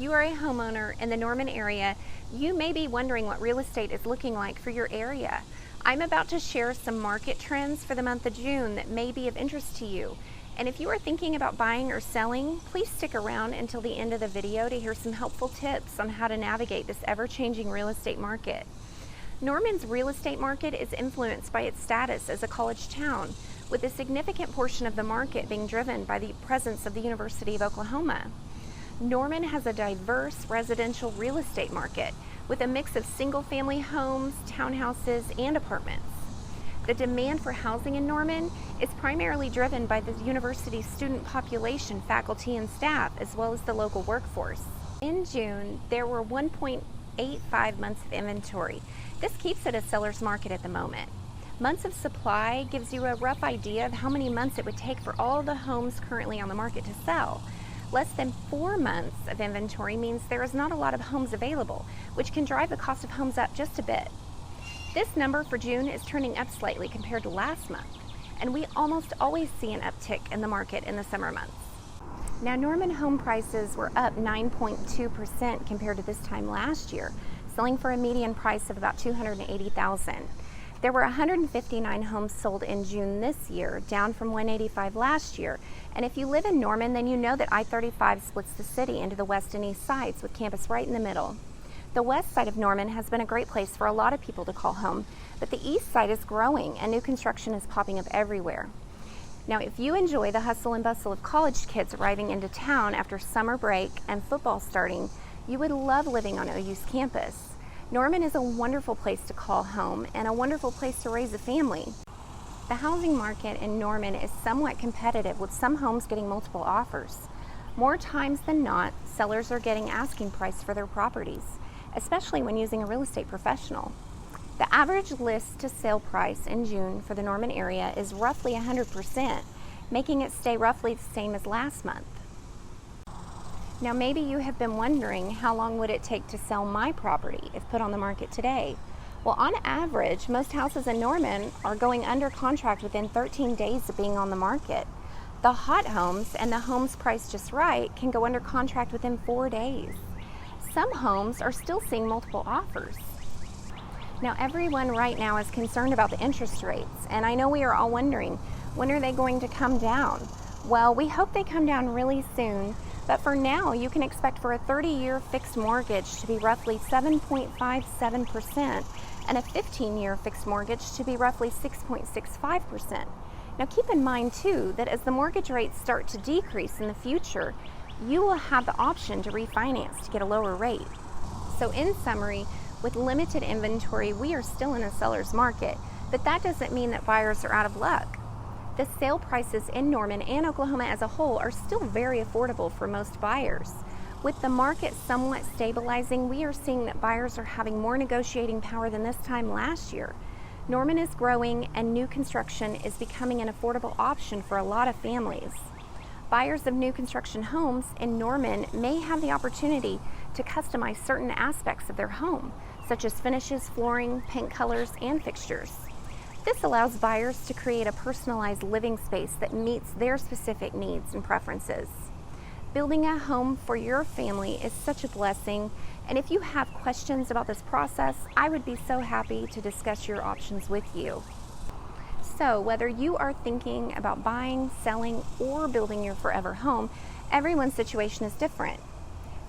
you are a homeowner in the Norman area, you may be wondering what real estate is looking like for your area. I'm about to share some market trends for the month of June that may be of interest to you. And if you are thinking about buying or selling, please stick around until the end of the video to hear some helpful tips on how to navigate this ever-changing real estate market. Norman's real estate market is influenced by its status as a college town, with a significant portion of the market being driven by the presence of the University of Oklahoma. Norman has a diverse residential real estate market with a mix of single-family homes, townhouses, and apartments. The demand for housing in Norman is primarily driven by the university's student population, faculty, and staff, as well as the local workforce. In June, there were 1.85 months of inventory. This keeps it a seller's market at the moment. Months of supply gives you a rough idea of how many months it would take for all the homes currently on the market to sell. Less than 4 months of inventory means there is not a lot of homes available, which can drive the cost of homes up just a bit. This number for June is turning up slightly compared to last month, and we almost always see an uptick in the market in the summer months. Now, Norman home prices were up 9.2% compared to this time last year, selling for a median price of about $280,000. There were 159 homes sold in June this year, down from 185 last year. And if you live in Norman, then you know that I-35 splits the city into the west and east sides, with campus right in the middle. The west side of Norman has been a great place for a lot of people to call home, but the east side is growing and new construction is popping up everywhere. Now, if you enjoy the hustle and bustle of college kids arriving into town after summer break and football starting, you would love living on OU's campus. Norman is a wonderful place to call home and a wonderful place to raise a family. The housing market in Norman is somewhat competitive, with some homes getting multiple offers. More times than not, sellers are getting asking price for their properties, especially when using a real estate professional. The average list to sale price in June for the Norman area is roughly 100%, making it stay roughly the same as last month. Now, maybe you have been wondering, how long would it take to sell my property if put on the market today? Well, on average, most houses in Norman are going under contract within 13 days of being on the market. The hot homes and the homes priced just right can go under contract within 4 days. Some homes are still seeing multiple offers. Now, everyone right now is concerned about the interest rates, and I know we are all wondering, when are they going to come down? Well, we hope they come down really soon. But for now, you can expect for a 30-year fixed mortgage to be roughly 7.57% and a 15-year fixed mortgage to be roughly 6.65%. Now, keep in mind, too, that as the mortgage rates start to decrease in the future, you will have the option to refinance to get a lower rate. So in summary, with limited inventory, we are still in a seller's market, but that doesn't mean that buyers are out of luck. The sale prices in Norman and Oklahoma as a whole are still very affordable for most buyers. With the market somewhat stabilizing, we are seeing that buyers are having more negotiating power than this time last year. Norman is growing and new construction is becoming an affordable option for a lot of families. Buyers of new construction homes in Norman may have the opportunity to customize certain aspects of their home, such as finishes, flooring, paint colors, and fixtures. This allows buyers to create a personalized living space that meets their specific needs and preferences. Building a home for your family is such a blessing, and if you have questions about this process, I would be so happy to discuss your options with you. So, whether you are thinking about buying, selling, or building your forever home, everyone's situation is different.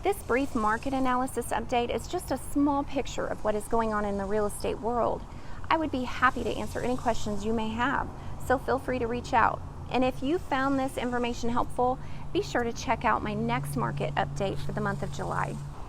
This brief market analysis update is just a small picture of what is going on in the real estate world. I would be happy to answer any questions you may have, so feel free to reach out. And if you found this information helpful, be sure to check out my next market update for the month of July.